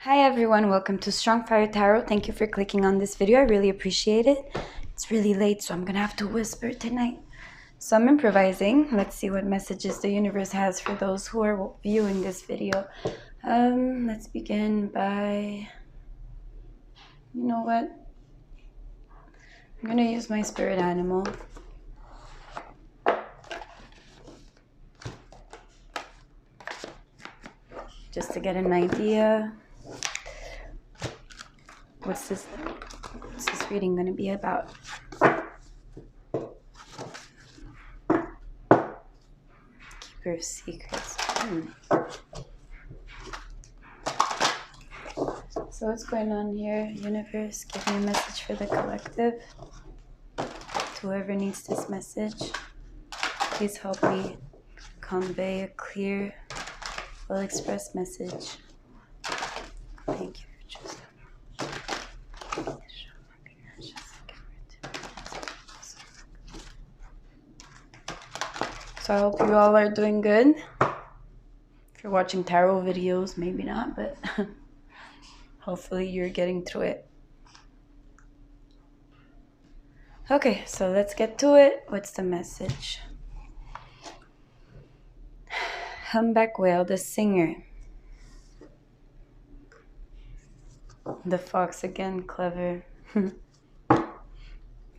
Hi everyone, welcome to Strong Fire Tarot. Thank you for clicking on this video. I really appreciate it. It's really late, so I'm gonna have to whisper tonight. So I'm improvising. Let's see what messages the universe has for those who are viewing this video. Let's begin by, you know what? I'm gonna use my spirit animal. Just to get an idea. What's this reading going to be about? Keeper of Secrets. So what's going on here? Universe, give me a message for the collective. To whoever needs this message, please help me convey a clear, well-expressed message. Thank you for choosing. So I hope you all are doing good. If you're watching tarot videos, maybe not, but hopefully you're getting through it. Okay, so let's get to it. What's the message? Humpback whale, the singer. The fox again, clever.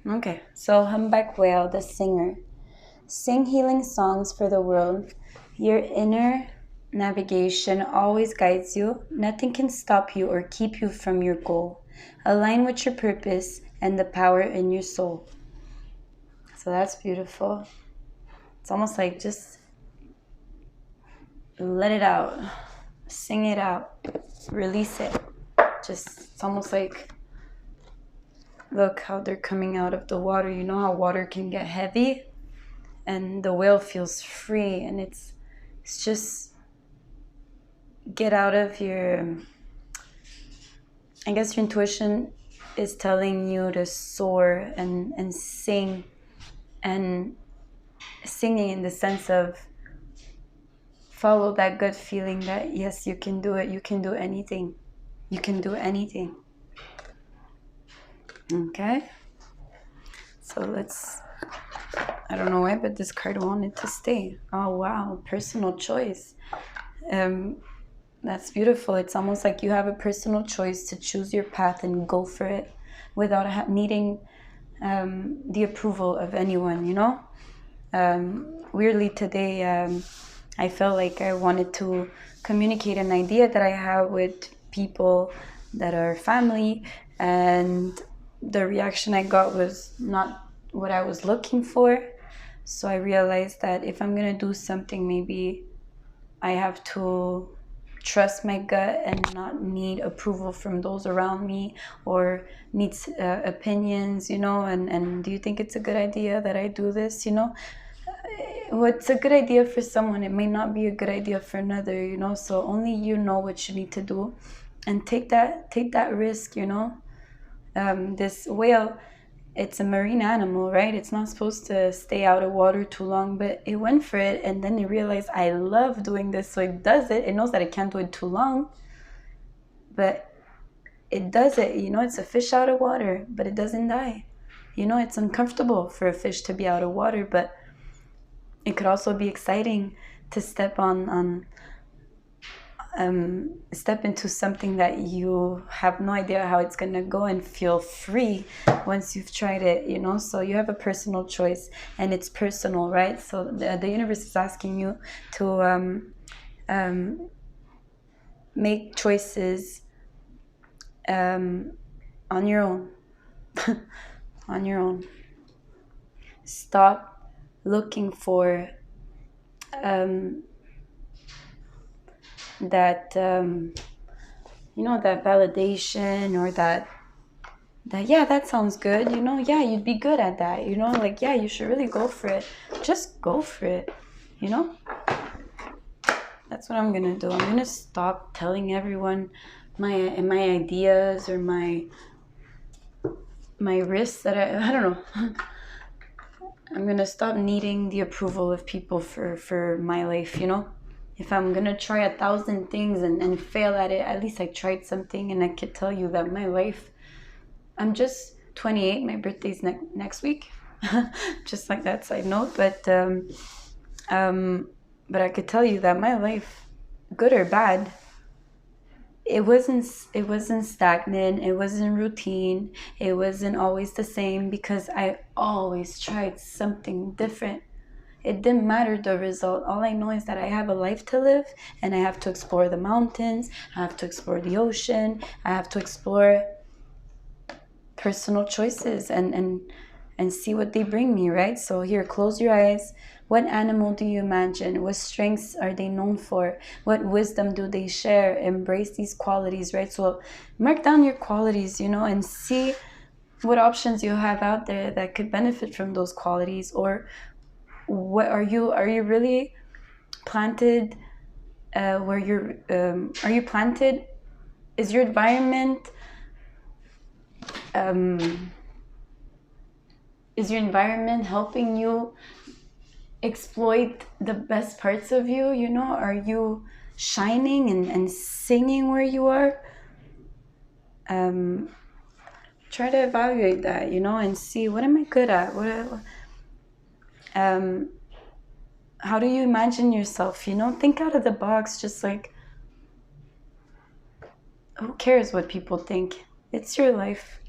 Okay, so humpback whale, the singer. Sing healing songs for the world. Your inner navigation always guides you. Nothing can stop you or keep you from your goal. Align with your purpose and the power in your soul. So that's beautiful. It's almost like just let it out. Sing it out. Release it. It's almost like, look how they're coming out of the water. You know how water can get heavy? And the whale feels free, and it's just get out of your, I guess your intuition is telling you to soar and sing, and singing in the sense of follow that gut feeling that yes, you can do it, you can do anything, you can do anything. Okay, so let's, I don't know why, but this card wanted to stay. Oh, wow. Personal choice. That's beautiful. It's almost like you have a personal choice to choose your path and go for it without needing the approval of anyone, you know? Weirdly, today, I felt like I wanted to communicate an idea that I have with people that are family, and the reaction I got was not what I was looking for. So I realized that if I'm going to do something, maybe I have to trust my gut and not need approval from those around me or need opinions, you know, and do you think it's a good idea that I do this, you know? What's a good idea for someone, it may not be a good idea for another, you know, so only you know what you need to do, and take that risk, you know. This whale, it's a marine animal, right? It's not supposed to stay out of water too long, but it went for it, and then it realized, I love doing this, so it does it. It knows that it can't do it too long, but it does it, you know. It's a fish out of water, but it doesn't die. You know, it's uncomfortable for a fish to be out of water, but it could also be exciting to step step into something that you have no idea how it's gonna go, and feel free once you've tried it, you know. So you have a personal choice, and it's personal, right? So the universe is asking you to make choices on your own. On your own. Stop looking for that you know, that validation, or that yeah, that sounds good, you know, yeah, you'd be good at that, you know, like, yeah, you should really go for it. Just go for it, you know. That's what I'm gonna do. I'm gonna stop telling everyone my ideas or my risks that I don't know. I'm gonna stop needing the approval of people for my life, you know. if I'm gonna try 1,000 things and fail at it, at least I tried something. And I could tell you that my life, I'm just 28, my birthday's next week. Just like that side note. But I could tell you that my life, good or bad, it wasn't stagnant, it wasn't routine, it wasn't always the same, because I always tried something different. It didn't matter the result. All I know is that I have a life to live, and I have to explore the mountains, I have to explore the ocean, I have to explore personal choices and see what they bring me, right? So here, close your eyes. What animal do you imagine? What strengths are they known for? What wisdom do they share? Embrace these qualities, right? So mark down your qualities, and see what options you have out there that could benefit from those qualities. Or what are you really planted where you're are you planted? Is your environment helping you exploit the best parts of you? Are you shining and singing where you are? Try to evaluate that, and see, what am I good at? How do you imagine yourself? Think out of the box. Just like, who cares what people think? It's your life.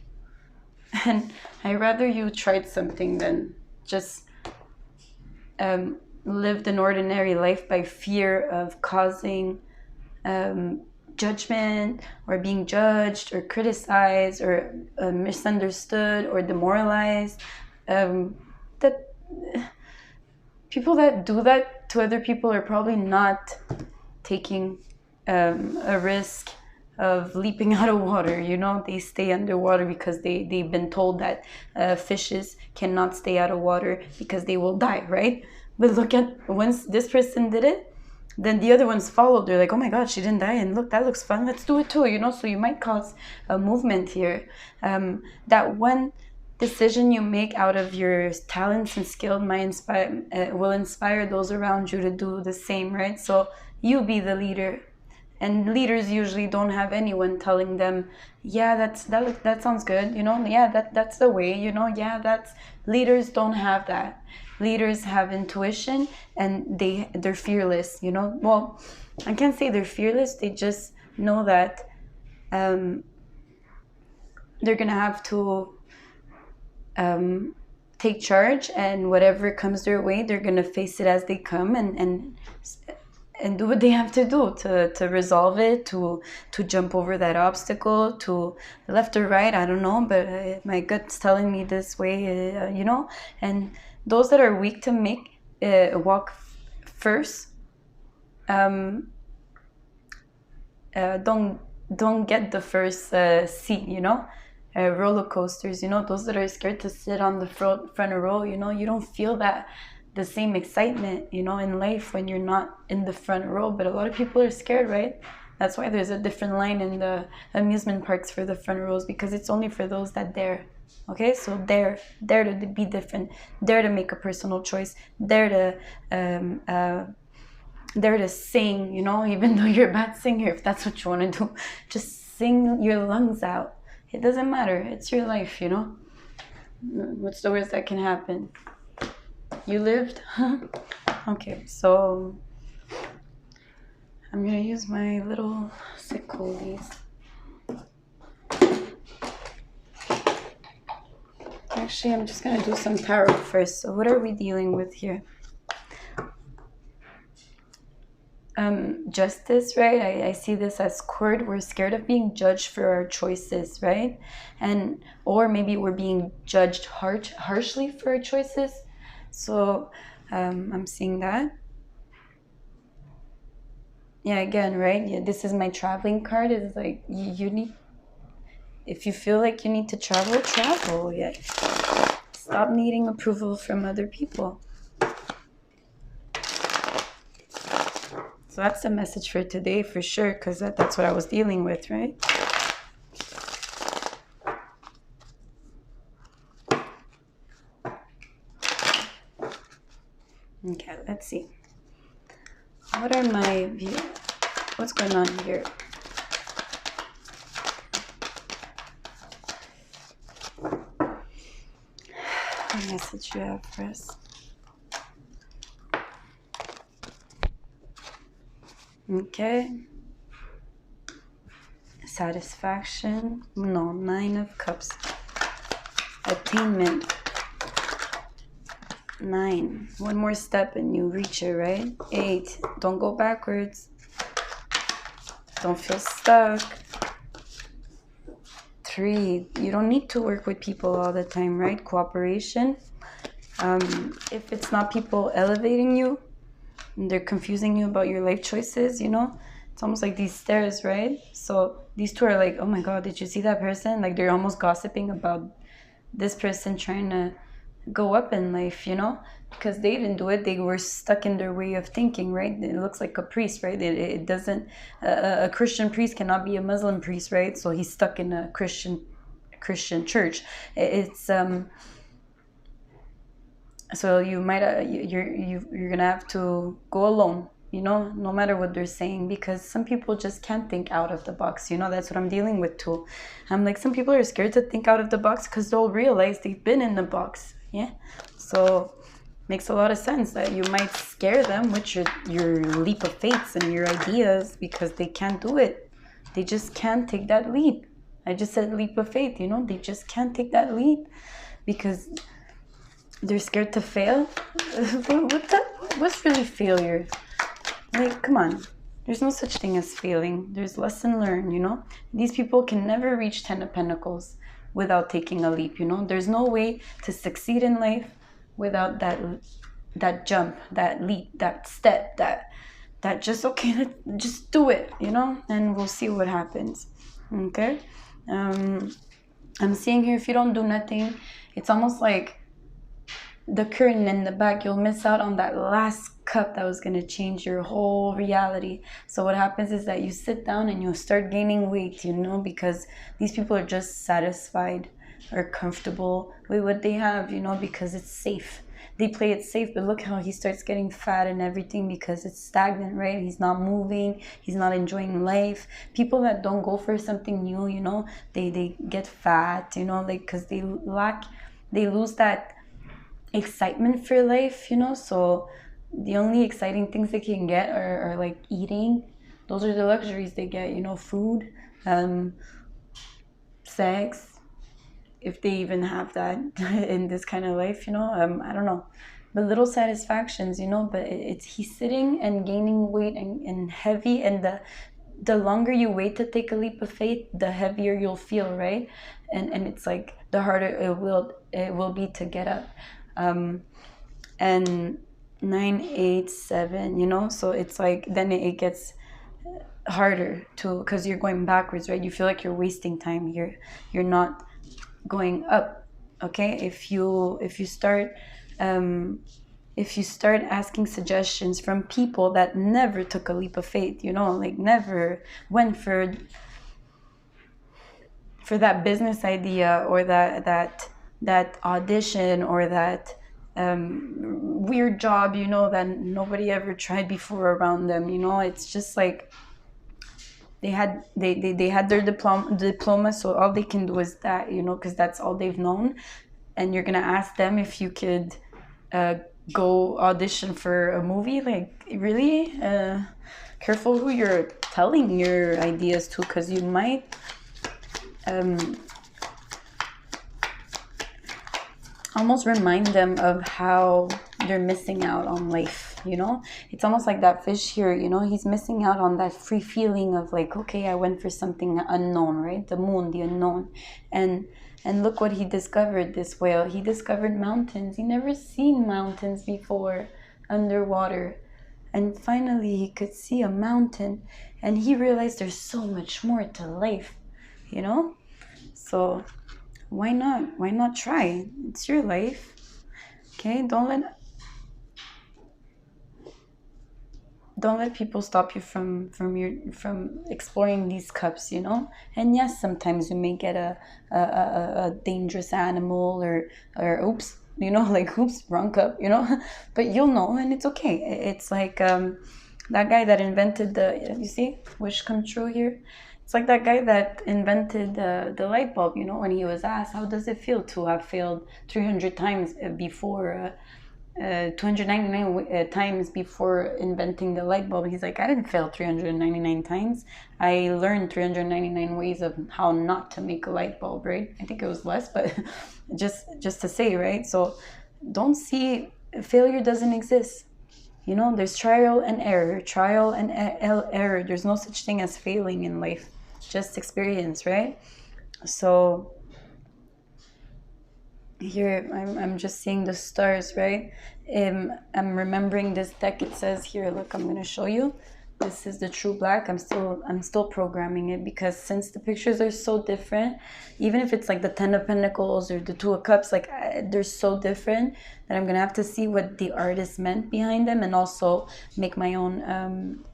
And I'd rather you tried something than just lived an ordinary life by fear of causing judgment, or being judged or criticized or misunderstood or demoralized. That people that do that to other people are probably not taking a risk of leaping out of water. They stay underwater because they've been told that fishes cannot stay out of water because they will die, right? But look at, once this person did it, then the other ones followed. They're like, oh my God, she didn't die, and look, that looks fun, let's do it too. So you might cause a movement here. That one decision you make out of your talents and skill will inspire those around you to do the same, right? So you be the leader. And leaders usually don't have anyone telling them, yeah, that sounds good, yeah, that's the way, yeah, leaders don't have that. Leaders have intuition, and they're fearless, well, I can't say they're fearless, they just know that they're gonna have to take charge, and whatever comes their way, they're gonna face it as they come, and do what they have to do to resolve it, to jump over that obstacle, to left or right, I don't know, but my gut's telling me this way, and those that are weak to make walk first, don't get the first seat, roller coasters, those that are scared to sit on the front row, you don't feel that the same excitement, in life when you're not in the front row. But a lot of people are scared, right? That's why there's a different line in the amusement parks for the front rows, because it's only for those that dare. Okay, so dare to be different, dare to make a personal choice, dare to sing, even though you're a bad singer, if that's what you want to do, just sing your lungs out. It doesn't matter, it's your life, What's the worst that can happen? You lived? Okay, so I'm gonna use my little Sicolies. Actually, I'm just gonna do some tarot first. So what are we dealing with here? Justice, right? I see this as court. We're scared of being judged for our choices, right? Or maybe we're being judged harshly for our choices. So I'm seeing that. Yeah, again, right? Yeah, this is my traveling card. It's like, you need, if you feel like you need to travel. Yeah. Stop needing approval from other people. So that's the message for today, for sure, because that's what I was dealing with, right? Okay, let's see. What are my views? What's going on here? What message you have for us? Okay. Satisfaction. No, 9 of Cups. Attainment. 9. One more step and you reach it, right? 8. Don't go backwards. Don't feel stuck. 3. You don't need to work with people all the time, right? Cooperation. If it's not people elevating you, and they're confusing you about your life choices, you know, it's almost like these stairs, right? So these two are like, oh my God, did you see that person? Like they're almost gossiping about this person trying to go up in life, you know, because they didn't do it. They were stuck in their way of thinking, right? It looks like a priest, right? It doesn't, a Christian priest cannot be a Muslim priest, right? So he's stuck in a Christian church. It's so you might you're gonna have to go alone, you know, no matter what they're saying, because some people just can't think out of the box, you know. That's what I'm dealing with too. I'm like, some people are scared to think out of the box because they'll realize they've been in the box. Yeah, so makes a lot of sense that you might scare them with your leap of faith and your ideas, because they can't do it. They just can't take that leap. I just said leap of faith, you know. They just can't take that leap because they're scared to fail. What's really failure? Like, come on. There's no such thing as failing. There's lesson learned, you know. These people can never reach 10 of Pentacles without taking a leap, you know. There's no way to succeed in life without that jump, that leap, that step, that just, okay, just do it, you know, and we'll see what happens. Okay. I'm seeing here, if you don't do nothing, it's almost like the curtain in the back, you'll miss out on that last cup that was going to change your whole reality. So what happens is that you sit down and you'll start gaining weight, you know, because these people are just satisfied or comfortable with what they have, you know, because it's safe. They play it safe, but look how he starts getting fat and everything because it's stagnant, right? He's not moving. He's not enjoying life. People that don't go for something new, you know, they get fat, you know, like, because they lose that excitement for life, you know. So the only exciting things they can get are like eating. Those are the luxuries they get, you know, food, sex, if they even have that in this kind of life, you know. I don't know, but little satisfactions, you know. But he's sitting and gaining weight and heavy, and the longer you wait to take a leap of faith, the heavier you'll feel, right? And it's like the harder it will be to get up. And 9, 8, 7, you know, so it's like then it gets harder to, because you're going backwards, right? You feel like you're wasting time. You're not going up. Okay, if you start asking suggestions from people that never took a leap of faith, you know, like never went for that business idea or that audition or that weird job, you know, that nobody ever tried before around them, you know. It's just like they had their diploma, so all they can do is that, you know, because that's all they've known. And you're gonna ask them if you could go audition for a movie? Like, really? Careful who you're telling your ideas to, because you might almost remind them of how they're missing out on life, you know. It's almost like that fish here, you know, he's missing out on that free feeling of like, okay, I went for something unknown, right? The moon, the unknown. And look what he discovered, this whale. He discovered mountains. He never seen mountains before underwater. And finally he could see a mountain, and he realized there's so much more to life, you know. So why not try? It's your life. Okay, don't let people stop you from exploring these cups, you know. And yes, sometimes you may get a dangerous animal or oops, you know, like oops, wrong cup, you know. But you'll know, and it's okay. It's like That guy that invented the, you see, wish come true here. It's like that guy that invented the light bulb, you know, when he was asked, how does it feel to have failed 300 times before, 299 times before inventing the light bulb? He's like, I didn't fail 399 times. I learned 399 ways of how not to make a light bulb, right? I think it was less, but just to say, right? So don't see failure doesn't exist. You know, there's trial and error, error. There's no such thing as failing in life, just experience, right? So here I'm just seeing the stars, right? I'm remembering this deck. It says here, look, I'm going to show you. This is the true black. I'm still programming it, because since the pictures are so different, even if it's like the 10 of Pentacles or the 2 of Cups, like they're so different that I'm gonna have to see what the artist meant behind them, and also make my own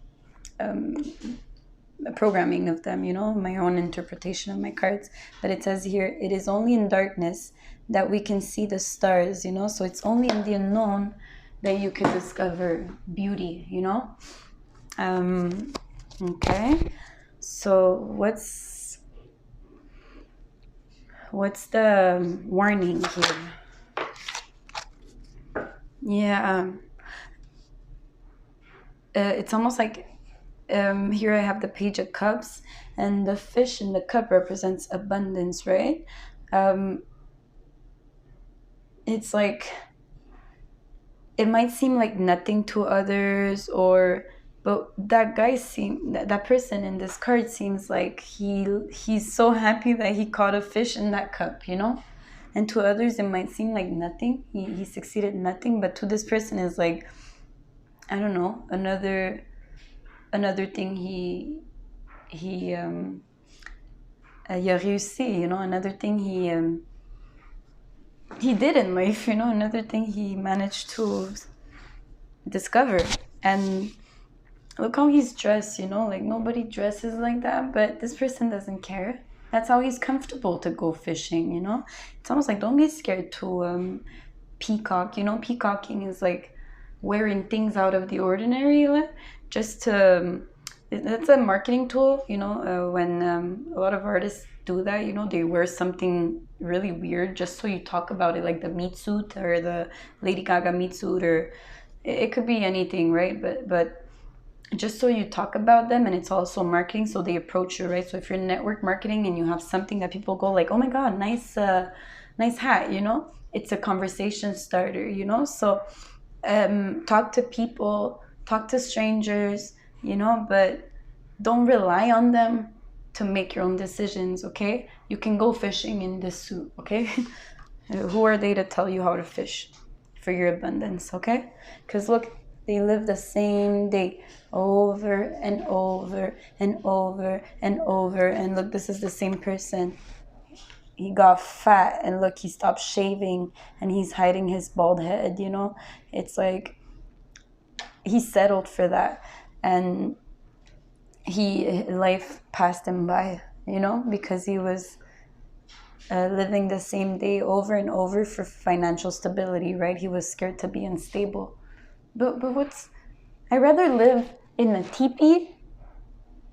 programming of them, you know, my own interpretation of my cards. But it says here, it is only in darkness that we can see the stars, you know, so it's only in the unknown that you can discover beauty, you know. Okay, so what's the warning here? Yeah, it's almost like here I have the Page of Cups, and the fish in the cup represents abundance, right? It's like, it might seem like nothing to others, but that guy that person in this card seems like he's so happy that he caught a fish in that cup, you know? And to others it might seem like nothing. He succeeded in nothing, but to this person is like, I don't know, another thing he a réussi, you know, another thing he did in life, you know, another thing he managed to discover. And look how he's dressed, you know, like nobody dresses like that, but this person doesn't care. That's how he's comfortable to go fishing, you know. It's almost like, don't be scared to peacock, you know. Peacocking is like wearing things out of the ordinary, just to, that's a marketing tool, you know. When a lot of artists do that, you know, they wear something really weird just so you talk about it, like the meat suit or the Lady Gaga meat suit, or it could be anything, right? But just so you talk about them, and it's also marketing, so they approach you, right? So if you're network marketing and you have something that people go like, oh my god, nice hat, you know, it's a conversation starter, you know. So talk to people, talk to strangers, you know, but don't rely on them to make your own decisions, okay? You can go fishing in this suit, okay? Who are they to tell you how to fish for your abundance, okay? Because look, they live the same day over and over and over and over. And look, this is the same person. He got fat, and look, he stopped shaving, and he's hiding his bald head, you know? It's like he settled for that, and life passed him by, you know, because he was living the same day over and over for financial stability, right? He was scared to be unstable. But I'd rather live in a teepee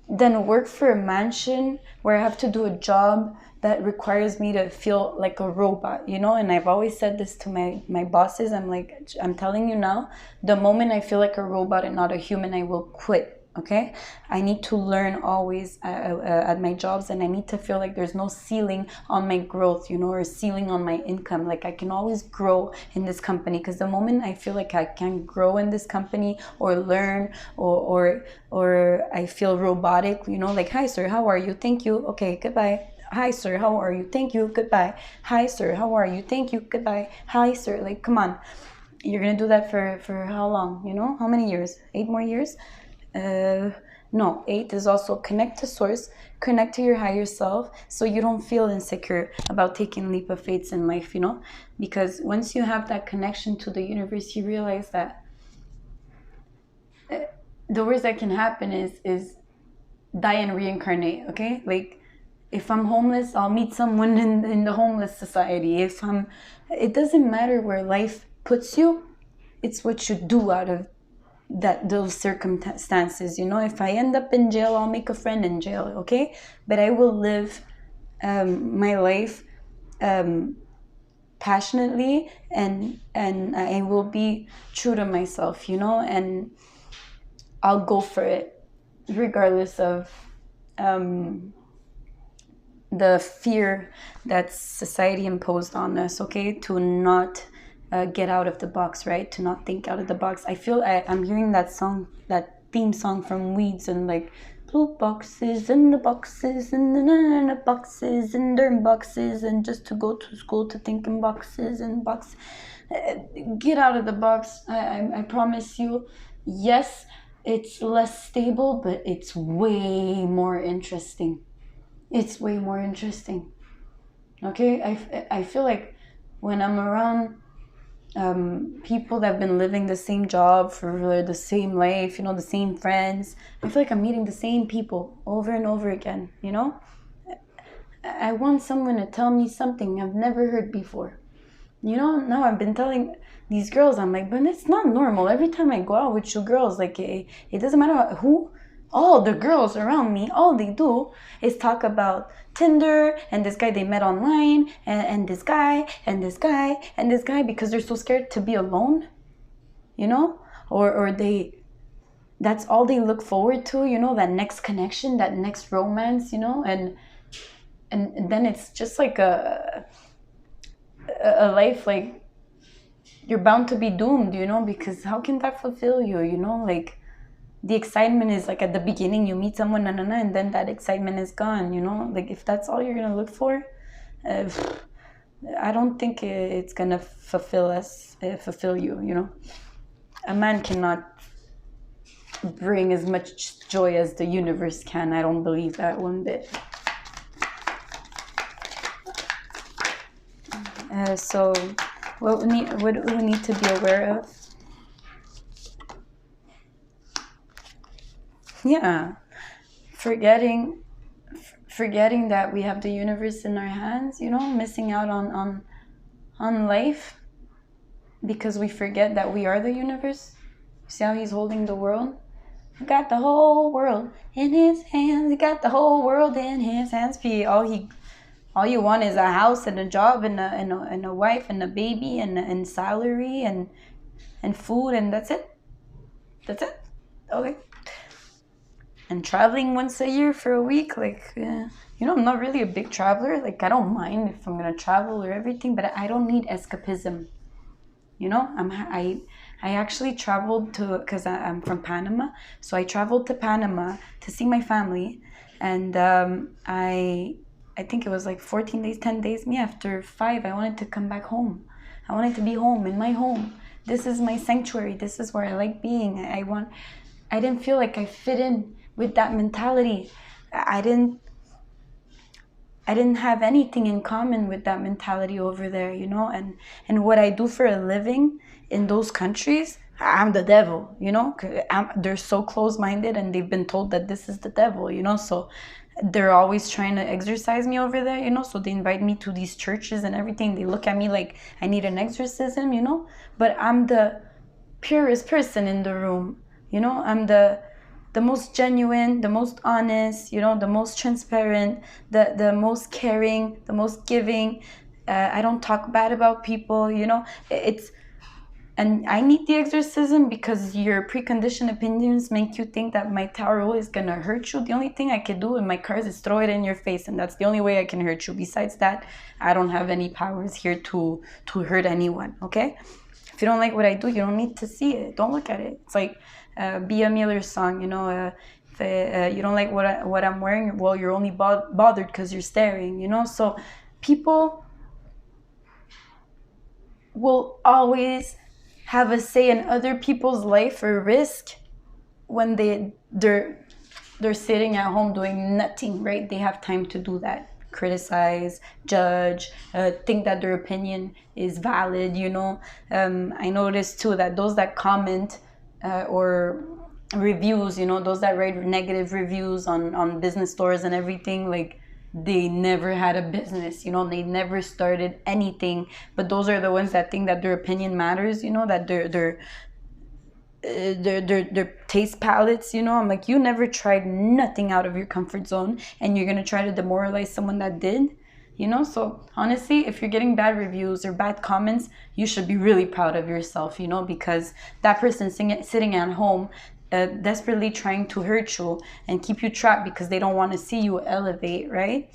than work for a mansion where I have to do a job that requires me to feel like a robot, you know. And I've always said this to my bosses. I'm like, I'm telling you now, the moment I feel like a robot and not a human, I will quit. Okay, I need to learn always at my jobs, and I need to feel like there's no ceiling on my growth, you know, or ceiling on my income. Like I can always grow in this company, because the moment I feel like I can't grow in this company or learn, or I feel robotic, you know, like, hi sir, how are you? Thank you. Okay, goodbye. Hi sir, how are you? Thank you. Goodbye. Hi sir, how are you? Thank you. Goodbye. Hi sir. Like, come on, you're gonna do that for how long? You know, how many years? 8 more years? No, 8 is also connect to source, connect to your higher self, so you don't feel insecure about taking leap of faith in life, you know. Because once you have that connection to the universe, you realize that the worst that can happen is die and reincarnate. Okay, like if I'm homeless, I'll meet someone in the homeless society. It doesn't matter where life puts you, it's what you do out of those circumstances. You know, if I end up in jail, I'll make a friend in jail, okay? But I will live my life passionately, and I will be true to myself, you know, and I'll go for it regardless of the fear that society imposed on us, okay? To not get out of the box, right? To not think out of the box. I feel I'm hearing that song, that theme song from Weeds, and like, blue boxes and the boxes and the boxes and dirt boxes, and just to go to school to think in boxes and box. Get out of the box. I promise you. Yes, it's less stable, but it's way more interesting. It's way more interesting. Okay, I feel like when I'm around people that have been living the same job for the same life, you know, the same friends, I feel like I'm meeting the same people over and over again, you know? I want someone to tell me something I've never heard before. You know, now I've been telling these girls, I'm like, but it's not normal. Every time I go out with you girls, like, it doesn't matter who, all the girls around me, all they do is talk about Tinder and this guy they met online, and this guy and this guy and this guy, because they're so scared to be alone, you know, or that's all they look forward to, you know, that next connection, that next romance, you know, and then it's just like a life like you're bound to be doomed, you know, because how can that fulfill you, you know, like the excitement is like at the beginning, you meet someone, and then that excitement is gone, you know, like if that's all you're gonna look for, I don't think it's gonna fulfill you, you know. A man cannot bring as much joy as the universe can. I don't believe that one bit. So what do we need to be aware of? Yeah, forgetting that we have the universe in our hands, you know, missing out on life because we forget that we are the universe. See how he's holding the world? He got the whole world in his hands. He got the whole world in his hands. All you want is a house and a job and a wife and a baby and salary and food, and that's it. That's it. Okay. And traveling once a year for a week, like, you know, I'm not really a big traveler. Like, I don't mind if I'm gonna travel or everything, but I don't need escapism. You know, I actually traveled because I'm from Panama, so I traveled to Panama to see my family, and I think it was like 14 days, 10 days. Me, after 5, I wanted to come back home. I wanted to be home, in my home. This is my sanctuary. This is where I like being. I didn't feel like I fit in with that mentality. I didn't have anything in common with that mentality over there, you know, and what I do for a living in those countries, I'm the devil, you know. They're so close-minded, and they've been told that this is the devil, you know, so they're always trying to exorcise me over there, you know, so they invite me to these churches and everything. They look at me like I need an exorcism, you know, but I'm the purest person in the room, you know. I'm the most genuine, the most honest, you know, the most transparent, the most caring, the most giving. I don't talk bad about people, you know. And I need the exorcism because your preconditioned opinions make you think that my tarot is gonna hurt you. The only thing I can do in my cards is throw it in your face, and that's the only way I can hurt you. Besides that, I don't have any powers here to hurt anyone, okay? If you don't like what I do, you don't need to see it. Don't look at it. It's like Bia Miller's song, you know, if you don't like what I'm wearing, well, you're only bothered because you're staring, you know. So people will always have a say in other people's life or risk when they're sitting at home doing nothing, right? They have time to do that. Criticize, judge, think that their opinion is valid, you know. I noticed too that those that comment or reviews, you know, those that write negative reviews on business stores and everything, like, they never had a business, you know, they never started anything. But those are the ones that think that their opinion matters, you know, that their taste palettes, you know. I'm like, you never tried nothing out of your comfort zone, and you're gonna try to demoralize someone that did, you know. So honestly, if you're getting bad reviews or bad comments, you should be really proud of yourself, you know, because that person sitting at home, desperately trying to hurt you and keep you trapped because they don't want to see you elevate, right?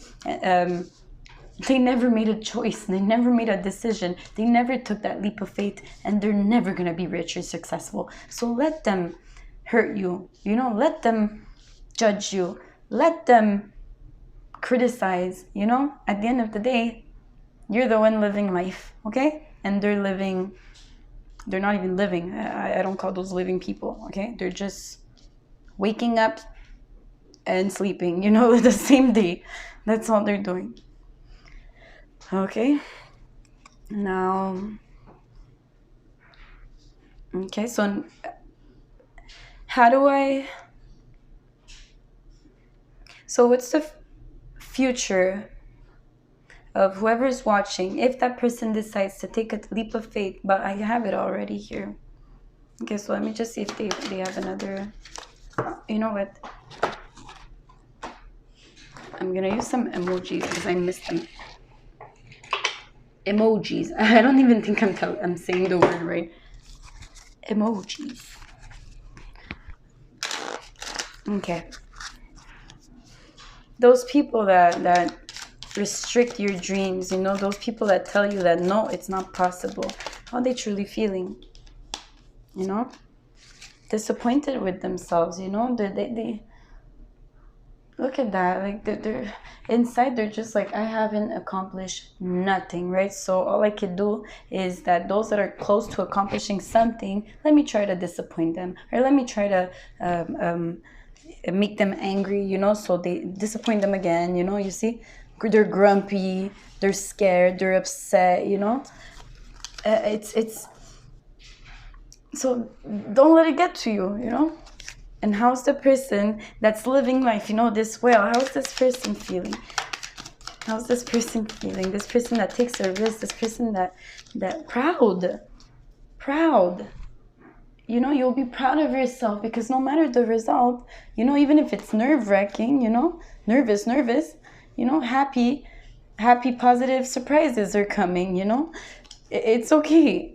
They never made a choice. They never made a decision. They never took that leap of faith, and they're never going to be rich or successful. So let them hurt you, you know, let them judge you, let them criticize, you know. At the end of the day, you're the one living life, okay? And they're not even living. I don't call those living people, okay? They're just waking up and sleeping, you know, the same day. That's all they're doing. Okay, now, okay, so how do so what's the future of whoever's watching if that person decides to take a leap of faith? But I have it already here. Okay, so let me just see if they have another, you know what? I'm gonna use some emojis because I missed them. Emojis. I don't even think I'm saying the word right. Emojis. Okay. Those people that restrict your dreams, you know, those people that tell you that no, it's not possible. How are they truly feeling? You know? Disappointed with themselves, you know? They look at that, like they're inside, they're just like, I haven't accomplished nothing, right? So all I could do is that those that are close to accomplishing something, let me try to disappoint them, or let me try to make them angry, you know, so they disappoint them again, you know. You see, they're grumpy, they're scared, they're upset, you know. It's so don't let it get to you, you know. And how's the person that's living life, you know, this well? How's this person feeling? How's this person feeling? This person that takes a risk, this person that proud. You know, you'll be proud of yourself because no matter the result, you know, even if it's nerve-wracking, you know, nervous, you know, happy, positive surprises are coming, you know. It's okay.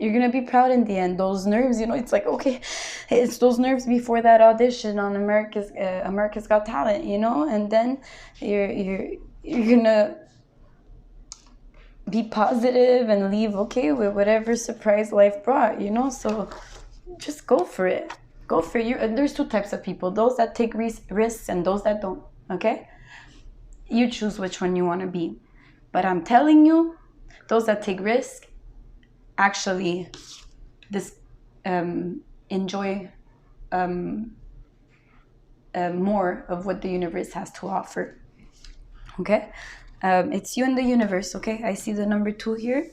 You're gonna be proud in the end. Those nerves, you know, it's like, okay, it's those nerves before that audition on America's Got Talent, you know, and then you're gonna be positive and leave okay with whatever surprise life brought, you know. So just go for it. Go for it. There's two types of people: those that take risks and those that don't. Okay, you choose which one you want to be. But I'm telling you, those that take risks actually enjoy more of what the universe has to offer. Okay, it's you and the universe. Okay, I see the number 2 here.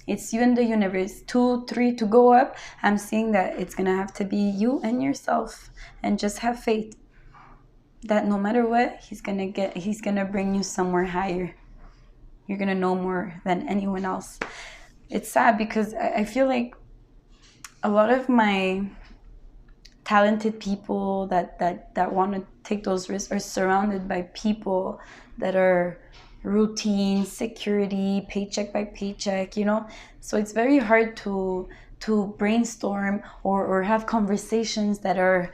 It's you and the universe. 2, 3 to go up. I'm seeing that it's gonna have to be you and yourself, and just have faith that no matter what, he's gonna bring you somewhere higher. You're gonna know more than anyone else. It's sad because I feel like a lot of my talented people that want to take those risks are surrounded by people that are routine, security, paycheck by paycheck, you know. So it's very hard to brainstorm or have conversations that are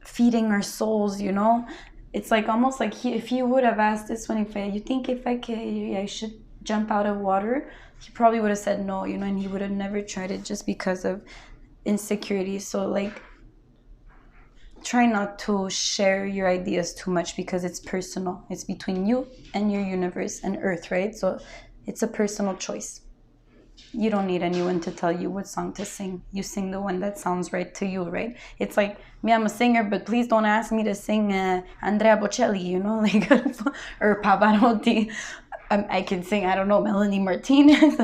feeding our souls, you know. It's like almost like if he would have asked this one, you think if I should jump out of water, he probably would have said no, you know, and he would have never tried it just because of insecurity. So like, try not to share your ideas too much because it's personal. It's between you and your universe and earth, right? So it's a personal choice. You don't need anyone to tell you what song to sing. You sing the one that sounds right to you, right? It's like, me, I'm a singer, but please don't ask me to sing Andrea Bocelli, you know, like, or Pavarotti. I can sing, I don't know, Melanie Martinez,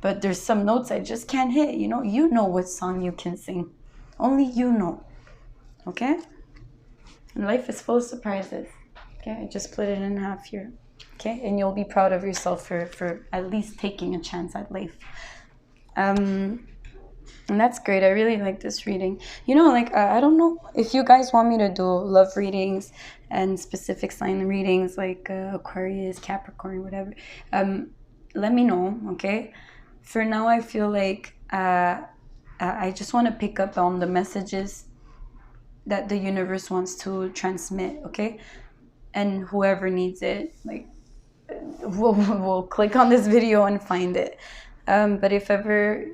but there's some notes I just can't hit, you know? You know what song you can sing. Only you know, okay? And life is full of surprises, okay? I just split it in half here, okay? And you'll be proud of yourself for at least taking a chance at life. And that's great. I really like this reading. You know, like, I don't know if you guys want me to do love readings and specific sign readings, like Aquarius, Capricorn, whatever. Let me know, okay? For now, I feel like I just want to pick up on the messages that the universe wants to transmit, okay? And whoever needs it, like, we'll click on this video and find it. But if ever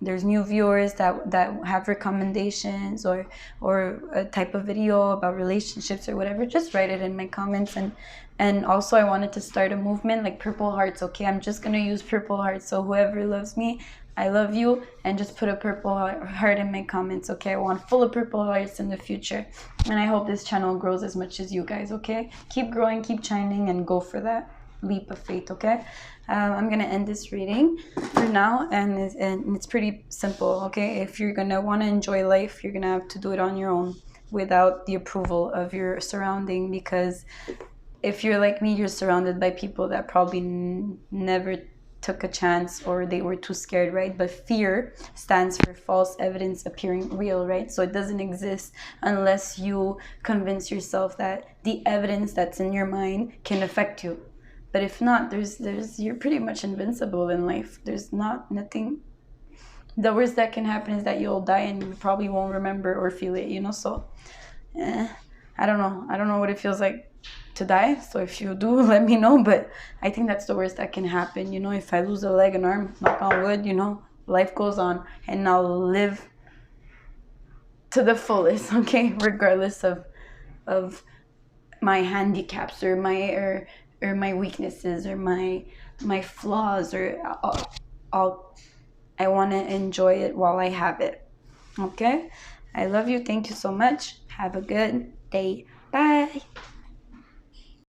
there's new viewers that have recommendations or a type of video about relationships or whatever, just write it in my comments. And also, I wanted to start a movement like Purple Hearts, okay? I'm just gonna use Purple Hearts, so whoever loves me, I love you, and just put a purple heart in my comments, okay? I want full of purple hearts in the future, and I hope this channel grows as much as you guys, okay? Keep growing, keep shining, and go for that leap of faith, okay? I'm gonna end this reading for now, and it's pretty simple, okay? If you're gonna want to enjoy life, you're gonna have to do it on your own without the approval of your surrounding, because if you're like me, you're surrounded by people that probably never took a chance, or they were too scared, right? But fear stands for false evidence appearing real, right? So it doesn't exist unless you convince yourself that the evidence that's in your mind can affect you. But if not, you're pretty much invincible in life. There's nothing. The worst that can happen is that you'll die and you probably won't remember or feel it, you know? So I don't know what it feels like to die. So if you do, let me know. But I think that's the worst that can happen. You know, if I lose a leg, an arm, knock on wood, you know, life goes on, and I'll live to the fullest, okay? Regardless of my handicaps or my weaknesses or my flaws, or I want to enjoy it while I have it. Okay? I love you. Thank you so much. Have a good day. Bye.